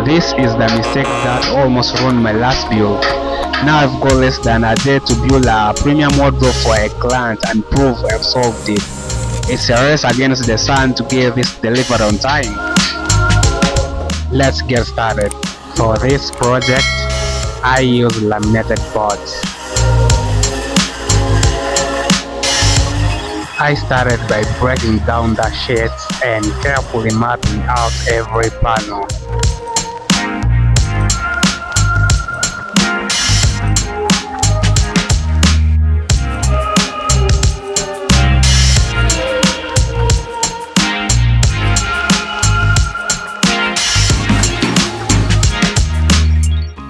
This is the mistake that almost ruined my last build. Now I've got less than a day to build a premium wardrobe for a client and prove I've solved it. It's a race against the sun to get this delivered on time. Let's get started. For this project, I use laminated boards. I started by breaking down the sheets and carefully mapping out every panel.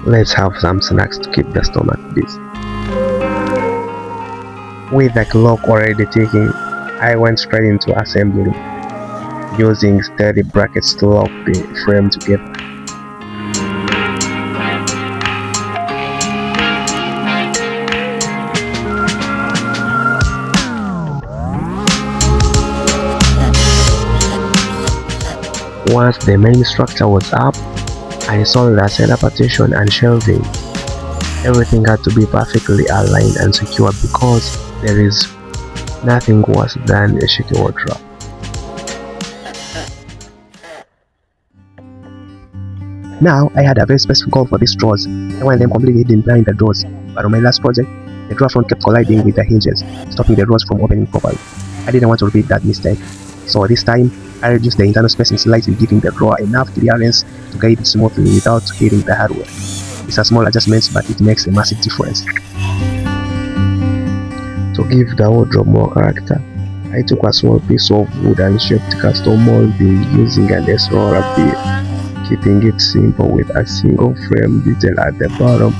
Let's have some snacks to keep the stomach busy. With the clock already ticking, I went straight into assembly, using sturdy brackets to lock the frame together. Once the main structure was up, I installed the center partition and shelving. Everything had to be perfectly aligned and secure because there is nothing worse than a shaky wardrobe. Now I had a very specific goal for these drawers. I wanted them completely hidden behind the doors, but on my last project, the drawer front kept colliding with the hinges, stopping the drawers from opening properly. I didn't want to repeat that mistake, so this time I reduced the internal spacing slightly, giving the drawer enough clearance to guide it smoothly without hitting the hardware. It's a small adjustment, but it makes a massive difference. To give the wardrobe more character, I took a small piece of wood and shaped custom molding using an S-roller bit, keeping it simple with a single frame detail at the bottom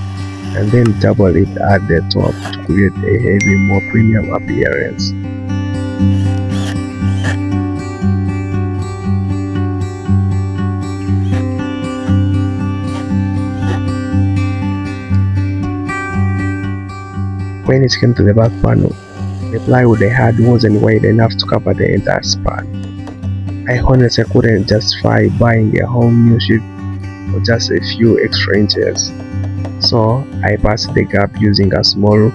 and then double it at the top to create a heavy, more premium appearance. When it came to the back panel, the plywood I had wasn't wide enough to cover the entire span. I honestly couldn't justify buying a whole new sheet for just a few extra inches, so I passed the gap using a small roof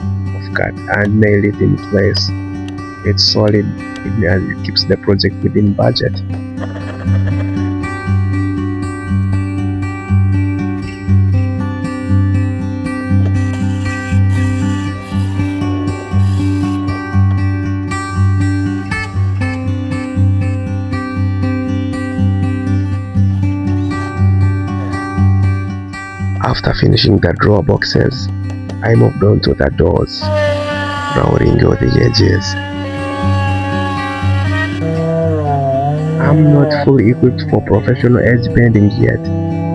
cut and nailed it in place. It's solid and it keeps the project within budget. After finishing the drawer boxes, I moved on to the doors, rounding out the edges. I'm not fully equipped for professional edge bending yet,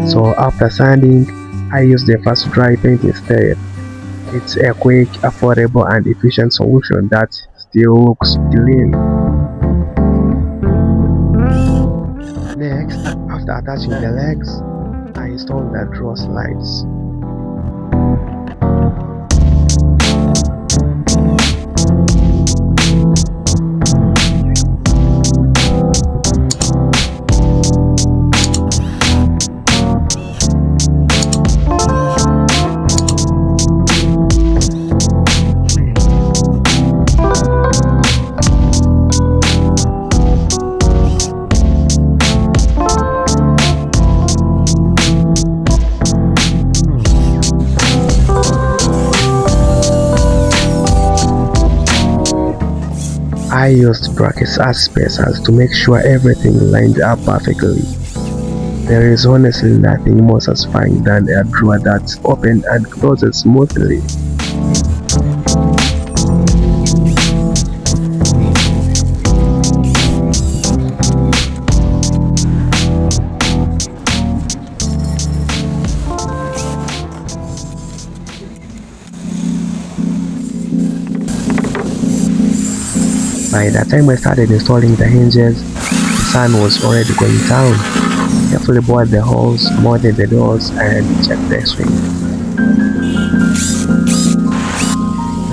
so after sanding, I used the fast dry paint instead. It's a quick, affordable and efficient solution that still looks clean. Next, after attaching the legs, I installed the drawer slides. I used brackets as spacers to make sure everything lined up perfectly. There is honestly nothing more satisfying than a drawer that's open and closes smoothly. By the time I started installing the hinges, the sun was already going down. Carefully bored the holes, mounted the doors, and checked the swing.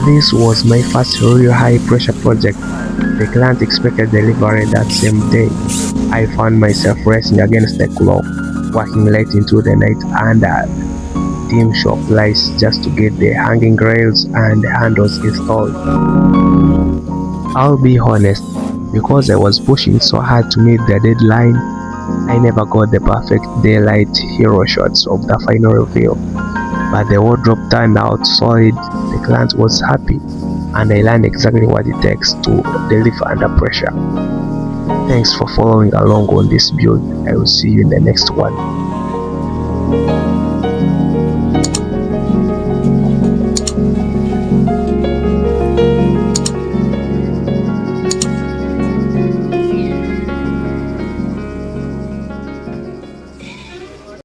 This was my first real high pressure project. The client expected delivery that same day. I found myself racing against the clock, working late into the night under dim shop lights just to get the hanging rails and handles installed. I'll be honest, because I was pushing so hard to meet the deadline, I never got the perfect daylight hero shots of the final reveal. But the wardrobe turned out solid, the client was happy, and I learned exactly what it takes to deliver under pressure. Thanks for following along on this build. I will see you in the next one.